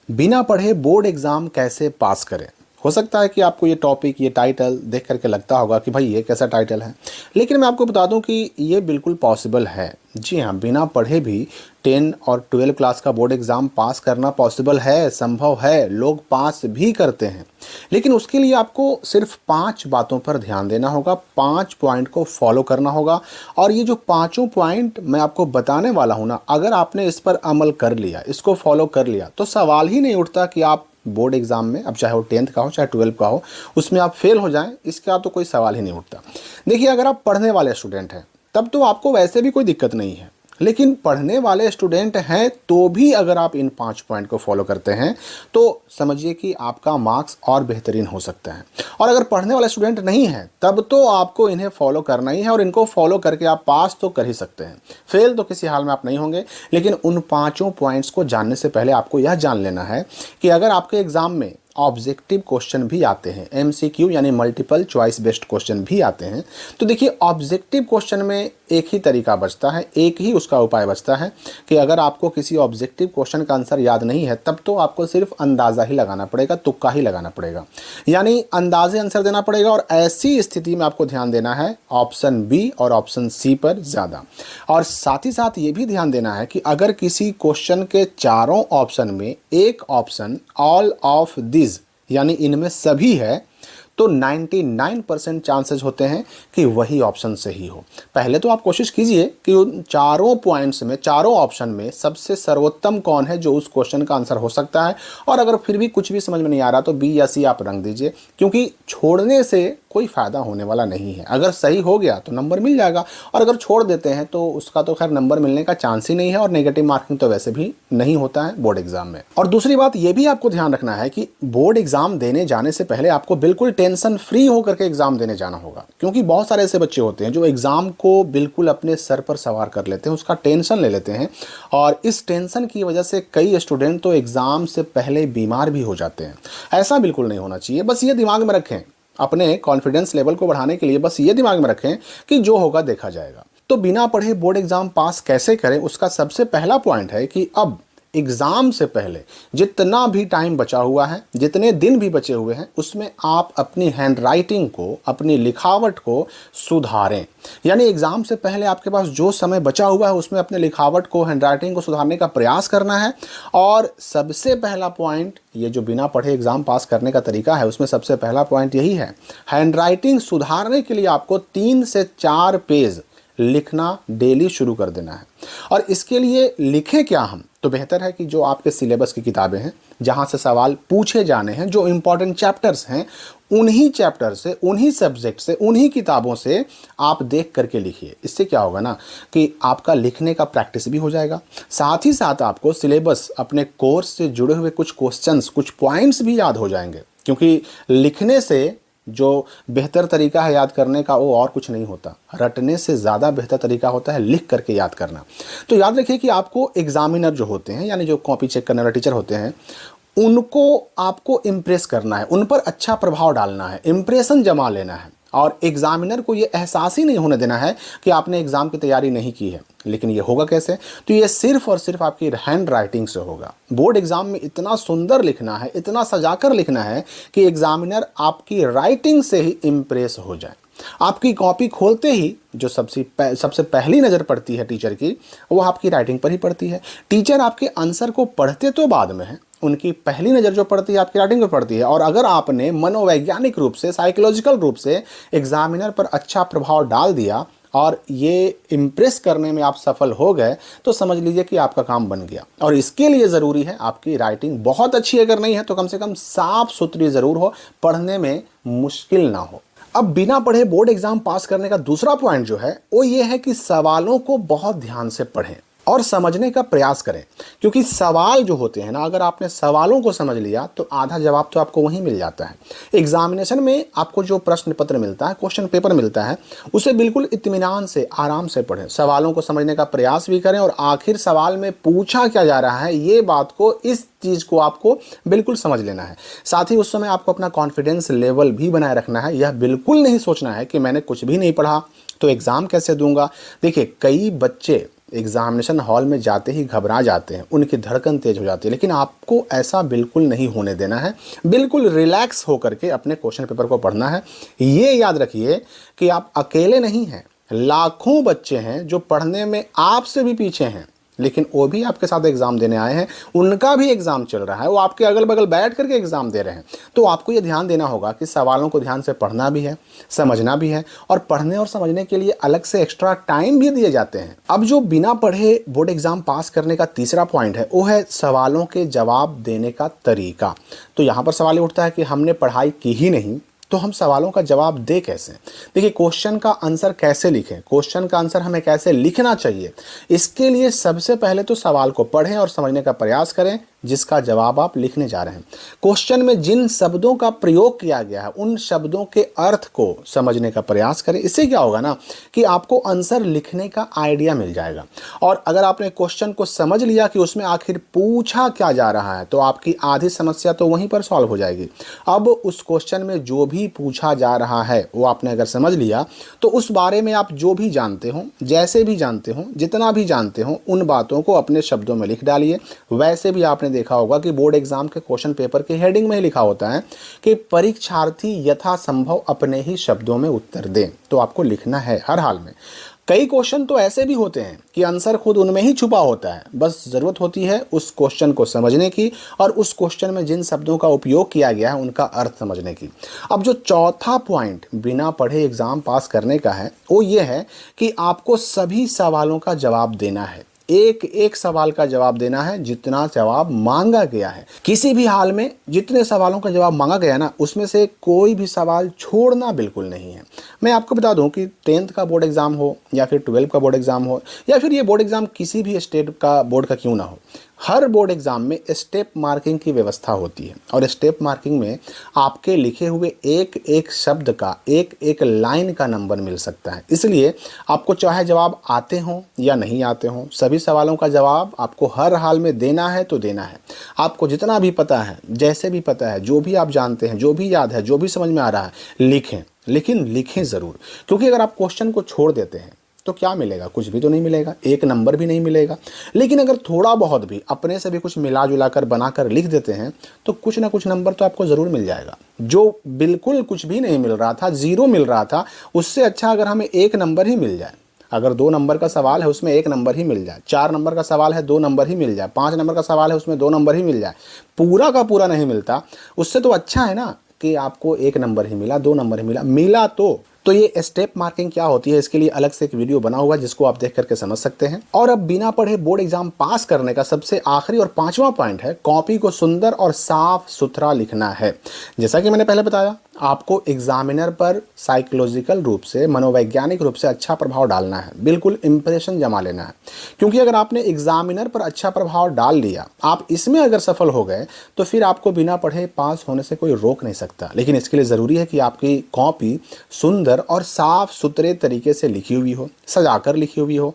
बिना पढ़े board exam कैसे पास करें। हो सकता है कि आपको ये टॉपिक, ये टाइटल देख करके लगता होगा कि भाई ये कैसा टाइटल है, लेकिन मैं आपको बता दूं कि ये बिल्कुल पॉसिबल है। जी हाँ, बिना पढ़े भी 10 और 12 क्लास का बोर्ड एग्ज़ाम पास करना पॉसिबल है, संभव है, लोग पास भी करते हैं। लेकिन उसके लिए आपको सिर्फ 5 बातों पर ध्यान देना होगा, 5 पॉइंट को फॉलो करना होगा। और ये जो पाँचों पॉइंट मैं आपको बताने वाला हूँ ना, अगर आपने इस पर अमल कर लिया, इसको फॉलो कर लिया, तो सवाल ही नहीं उठता कि आप बोर्ड एग्जाम में, अब चाहे वो 10th का हो चाहे 12 का हो, उसमें आप फेल हो जाएं, इसका तो कोई सवाल ही नहीं उठता। देखिए, अगर आप पढ़ने वाले स्टूडेंट हैं तब तो आपको वैसे भी कोई दिक्कत नहीं है, लेकिन पढ़ने वाले स्टूडेंट हैं तो भी अगर आप इन 5 पॉइंट को फॉलो करते हैं तो समझिए कि आपका मार्क्स और बेहतरीन हो सकता है। और अगर पढ़ने वाले स्टूडेंट नहीं हैं तब तो आपको इन्हें फॉलो करना ही है, और इनको फॉलो करके आप पास तो कर ही सकते हैं, फेल तो किसी हाल में आप नहीं होंगे। लेकिन उन पाँचों पॉइंट्स को जानने से पहले आपको यह जान लेना है कि अगर आपके एग्ज़ाम में ऑब्जेक्टिव क्वेश्चन भी आते हैं, एमसीक्यू यानी मल्टीपल चॉइस बेस्ड क्वेश्चन भी आते हैं, तो देखिए ऑब्जेक्टिव क्वेश्चन में एक ही तरीका बचता है, एक ही उसका उपाय बचता है कि अगर आपको किसी ऑब्जेक्टिव क्वेश्चन का आंसर याद नहीं है तब तो आपको सिर्फ अंदाज़ा ही लगाना पड़ेगा, तुक्का ही लगाना पड़ेगा, यानी अंदाजे आंसर देना पड़ेगा। और ऐसी स्थिति में आपको ध्यान देना है ऑप्शन बी और ऑप्शन सी पर ज़्यादा। और साथ ही साथ ये भी ध्यान देना है कि अगर किसी क्वेश्चन के चारों ऑप्शन में एक ऑप्शन ऑल ऑफ दिस यानी इनमें सभी है, तो 99% चांसेस होते हैं कि वही ऑप्शन सही हो। पहले तो आप कोशिश कीजिए कि उन चारों पॉइंट्स में, चारों ऑप्शन में सबसे सर्वोत्तम कौन है जो उस क्वेश्चन का आंसर हो सकता है। और अगर फिर भी कुछ भी समझ में नहीं आ रहा तो बी या सी आप रंग दीजिए, क्योंकि छोड़ने से कोई फ़ायदा होने वाला नहीं है। अगर सही हो गया तो नंबर मिल जाएगा, और अगर छोड़ देते हैं तो उसका तो खैर नंबर मिलने का चांस ही नहीं है, और नेगेटिव मार्किंग तो वैसे भी नहीं होता है बोर्ड एग्जाम में। और दूसरी बात ये भी आपको ध्यान रखना है कि बोर्ड एग्जाम देने जाने से पहले आपको बिल्कुल टेंशन फ्री होकर के एग्जाम देने जाना होगा, क्योंकि बहुत सारे ऐसे बच्चे होते हैं जो एग्जाम को बिल्कुल अपने सर पर सवार कर लेते हैं, उसका टेंशन ले लेते हैं, और इस टेंशन की वजह से कई स्टूडेंट तो एग्जाम से पहले बीमार भी हो जाते हैं। ऐसा बिल्कुल नहीं होना चाहिए। बस ये दिमाग में रखें, अपने कॉन्फिडेंस लेवल को बढ़ाने के लिए बस ये दिमाग में रखें कि जो होगा देखा जाएगा। तो बिना पढ़े बोर्ड एग्जाम पास कैसे करें, उसका सबसे पहला पॉइंट है कि अब एग्ज़ाम से पहले जितना भी टाइम बचा हुआ है, जितने दिन भी बचे हुए हैं, उसमें आप अपनी हैंडराइटिंग को, अपनी लिखावट को सुधारें। यानी एग्ज़ाम से पहले आपके पास जो समय बचा हुआ है उसमें अपने लिखावट को, हैंडराइटिंग को सुधारने का प्रयास करना है। और सबसे पहला पॉइंट, ये जो बिना पढ़े एग्ज़ाम पास करने का तरीका है उसमें सबसे पहला पॉइंट यही है। हैंडराइटिंग सुधारने के लिए आपको 3 से 4 पेज लिखना डेली शुरू कर देना है। और इसके लिए लिखें क्या हम, तो बेहतर है कि जो आपके सिलेबस की किताबें हैं, जहां से सवाल पूछे जाने हैं, जो इंपॉर्टेंट चैप्टर्स हैं, उन्हीं चैप्टर से, उन्हीं सब्जेक्ट से, उन्हीं किताबों से आप देख करके लिखिए। इससे क्या होगा ना कि आपका लिखने का प्रैक्टिस भी हो जाएगा, साथ ही साथ आपको सिलेबस, अपने कोर्स से जुड़े हुए कुछ क्वेश्चंस, कुछ पॉइंट्स भी याद हो जाएंगे। क्योंकि लिखने से जो बेहतर तरीका है याद करने का वो और कुछ नहीं होता, रटने से ज़्यादा बेहतर तरीका होता है लिख करके याद करना। तो याद रखिए कि आपको एग्जामिनर जो होते हैं, यानी जो कॉपी चेक करने वाले टीचर होते हैं, उनको आपको इम्प्रेस करना है, उन पर अच्छा प्रभाव डालना है, इम्प्रेशन जमा लेना है। और एग्जामिनर को ये एहसास ही नहीं होने देना है कि आपने एग्ज़ाम की तैयारी नहीं की है। लेकिन ये होगा कैसे, तो ये सिर्फ और सिर्फ आपकी हैंड राइटिंग से होगा। बोर्ड एग्जाम में इतना सुंदर लिखना है, इतना सजाकर लिखना है कि एग्जामिनर आपकी राइटिंग से ही इम्प्रेस हो जाए। आपकी कॉपी खोलते ही जो सबसे पहली नज़र पड़ती है टीचर की, वो आपकी राइटिंग पर ही पड़ती है। टीचर आपके आंसर को पढ़ते तो बाद में है, उनकी पहली नज़र जो पड़ती है आपकी राइटिंग पर पड़ती है। और अगर आपने मनोवैज्ञानिक रूप से, साइकोलॉजिकल रूप से एग्जामिनर पर अच्छा प्रभाव डाल दिया और ये इम्प्रेस करने में आप सफल हो गए, तो समझ लीजिए कि आपका काम बन गया। और इसके लिए ज़रूरी है आपकी राइटिंग बहुत अच्छी अगर नहीं है तो कम से कम साफ सुथरी ज़रूर हो, पढ़ने में मुश्किल ना हो। अब बिना पढ़े बोर्ड एग्जाम पास करने का दूसरा पॉइंट जो है वो ये है कि सवालों को बहुत ध्यान से पढ़ें और समझने का प्रयास करें। क्योंकि सवाल जो होते हैं ना, अगर आपने सवालों को समझ लिया तो आधा जवाब तो आपको वहीं मिल जाता है। एग्जामिनेशन में आपको जो प्रश्न पत्र मिलता है, क्वेश्चन पेपर मिलता है, उसे बिल्कुल इत्मीनान से, आराम से पढ़ें, सवालों को समझने का प्रयास भी करें, और आखिर सवाल में पूछा क्या जा रहा है ये बात को, इस चीज़ को आपको बिल्कुल समझ लेना है। साथ ही उस समय आपको अपना कॉन्फिडेंस लेवल भी बनाए रखना है। यह बिल्कुल नहीं सोचना है कि मैंने कुछ भी नहीं पढ़ा तो एग्ज़ाम कैसे दूंगा। देखिए, कई बच्चे एग्जामिनेशन हॉल में जाते ही घबरा जाते हैं, उनकी धड़कन तेज हो जाती है, लेकिन आपको ऐसा बिल्कुल नहीं होने देना है। बिल्कुल रिलैक्स होकर के अपने क्वेश्चन पेपर को पढ़ना है। ये याद रखिए कि आप अकेले नहीं हैं, लाखों बच्चे हैं जो पढ़ने में आपसे भी पीछे हैं, लेकिन वो भी आपके साथ एग्जाम देने आए हैं, उनका भी एग्जाम चल रहा है, वो आपके अगल बगल बैठ करके एग्जाम दे रहे हैं। तो आपको ये ध्यान देना होगा कि सवालों को ध्यान से पढ़ना भी है, समझना भी है, और पढ़ने और समझने के लिए अलग से एक्स्ट्रा टाइम भी दिए जाते हैं। अब जो बिना पढ़े बोर्ड एग्जाम पास करने का तीसरा पॉइंट है, वो है सवालों के जवाब देने का तरीका। तो यहाँ पर सवाल ये उठता है कि हमने पढ़ाई की ही नहीं, तो हम सवालों का जवाब दे कैसे? देखिए, क्वेश्चन का आंसर कैसे लिखें, क्वेश्चन का आंसर हमें कैसे लिखना चाहिए, इसके लिए सबसे पहले तो सवाल को पढ़ें और समझने का प्रयास करें जिसका जवाब आप लिखने जा रहे हैं। क्वेश्चन में जिन शब्दों का प्रयोग किया गया है उन शब्दों के अर्थ को समझने का प्रयास करें। इससे क्या होगा ना कि आपको आंसर लिखने का आइडिया मिल जाएगा। और अगर आपने क्वेश्चन को समझ लिया कि उसमें आखिर पूछा क्या जा रहा है, तो आपकी आधी समस्या तो वहीं पर सॉल्व हो जाएगी। अब उस क्वेश्चन में जो भी पूछा जा रहा है वो आपने अगर समझ लिया, तो उस बारे में आप जो भी जानते हो, जैसे भी जानते हो, जितना भी जानते हो, उन बातों को अपने शब्दों में लिख डालिए। वैसे भी आपने देखा होगा कि बोर्ड एग्जाम के क्वेश्चन पेपर के हेडिंग में ही लिखा होता है कि परीक्षार्थी यथासंभव अपने ही शब्दों में उत्तर दें। तो आपको लिखना है हर हाल में। कई क्वेश्चन तो ऐसे भी होते हैं कि आंसर खुद उनमें ही छुपा होता है, बस ज़रूरत होती है उस क्वेश्चन को समझने की और उस क्वेश्चन में जिन शब्दों का उपयोग किया गया है उनका अर्थ समझने की। अब जो चौथा पॉइंट बिना पढ़े एग्ज़ाम पास करने का है, वो ये है कि आपको सभी सवालों का जवाब देना है। एक एक सवाल का जवाब देना है जितना जवाब मांगा गया है। किसी भी हाल में जितने सवालों का जवाब मांगा गया ना, उसमें से कोई भी सवाल छोड़ना बिल्कुल नहीं है। मैं आपको बता दूं कि 10th का बोर्ड एग्जाम हो या फिर 12th का बोर्ड एग्जाम हो या फिर ये बोर्ड एग्जाम किसी भी स्टेट का बोर्ड का क्यों ना हो, हर बोर्ड एग्जाम में स्टेप मार्किंग की व्यवस्था होती है। और स्टेप मार्किंग में आपके लिखे हुए एक एक शब्द का, एक एक लाइन का नंबर मिल सकता है। इसलिए आपको चाहे जवाब आते हों या नहीं आते हों, सभी सवालों का जवाब आपको हर हाल में देना है तो देना है। आपको जितना भी पता है, जैसे भी पता है, जो भी आप जानते हैं, जो भी याद है, जो भी समझ में आ रहा है, लिखें। लेकिन लिखें ज़रूर, क्योंकि अगर आप क्वेश्चन को छोड़ देते हैं तो क्या मिलेगा? कुछ भी तो नहीं मिलेगा, एक नंबर भी नहीं मिलेगा। लेकिन अगर थोड़ा बहुत भी अपने से भी कुछ मिला जुला कर बना कर लिख देते हैं तो कुछ ना कुछ नंबर तो आपको ज़रूर मिल जाएगा। जो बिल्कुल कुछ भी नहीं मिल रहा था, ज़ीरो मिल रहा था, उससे अच्छा अगर हमें एक नंबर ही मिल जाए। अगर 2 नंबर का सवाल है उसमें 1 नंबर ही मिल जाए, 4 नंबर का सवाल है 2 नंबर ही मिल जाए, 5 नंबर का सवाल है उसमें 2 नंबर ही मिल जाए, पूरा का पूरा नहीं मिलता, उससे तो अच्छा है ना कि आपको 1 नंबर ही मिला, 2 नंबर ही मिला तो ये स्टेप मार्किंग क्या होती है, इसके लिए अलग से एक वीडियो बना हुआ है जिसको आप देख करके समझ सकते हैं। और अब बिना पढ़े बोर्ड एग्जाम पास करने का सबसे आखिरी और 5वां पॉइंट है, कॉपी को सुंदर और साफ सुथरा लिखना है। जैसा कि मैंने पहले बताया, आपको एग्जामिनर पर साइकोलॉजिकल रूप से, मनोवैज्ञानिक रूप से अच्छा प्रभाव डालना है, बिल्कुल इंप्रेशन जमा लेना है। क्योंकि अगर आपने एग्जामिनर पर अच्छा प्रभाव डाल लिया, आप इसमें अगर सफल हो गए, तो फिर आपको बिना पढ़े पास होने से कोई रोक नहीं सकता। लेकिन इसके लिए ज़रूरी है कि आपकी कॉपी सुंदर और साफ सुथरे तरीके से लिखी हुई हो, सजाकर लिखी हुई हो,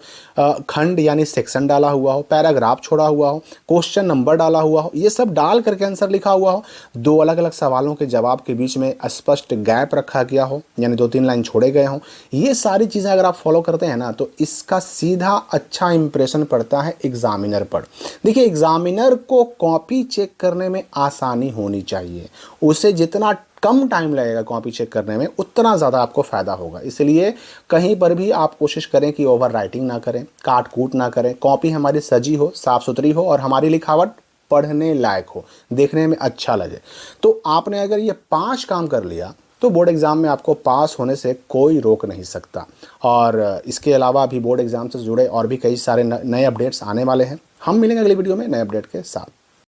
खंड यानी सेक्शन डाला हुआ हो, पैराग्राफ छोड़ा हुआ हो, क्वेश्चन नंबर डाला हुआ हो, ये सब डाल करके आंसर लिखा हुआ हो, 2 अलग अलग सवालों के जवाब के बीच में स्पष्ट गैप रखा गया हो, यानी 2-3 लाइन छोड़े गए हों। ये सारी चीज़ें अगर आप फॉलो करते हैं ना, तो इसका सीधा अच्छा इंप्रेशन पड़ता है एग्जामिनर पर। देखिए, एग्जामिनर को कॉपी चेक करने में आसानी होनी चाहिए। उसे जितना कम टाइम लगेगा कॉपी चेक करने में, उतना ज़्यादा आपको फ़ायदा होगा। इसलिए कहीं पर भी आप कोशिश करें कि ओवर राइटिंग ना करें, काट कूट ना करें। कॉपी हमारी सजी हो, साफ़ सुथरी हो और हमारी लिखावट पढ़ने लायक हो, देखने में अच्छा लगे। तो आपने अगर ये 5 काम कर लिया तो बोर्ड एग्ज़ाम में आपको पास होने से कोई रोक नहीं सकता। और इसके अलावा भी बोर्ड एग्ज़ाम से जुड़े और भी कई सारे नए अपडेट्स आने वाले हैं। हम मिलेंगे अगली वीडियो में नए अपडेट के साथ।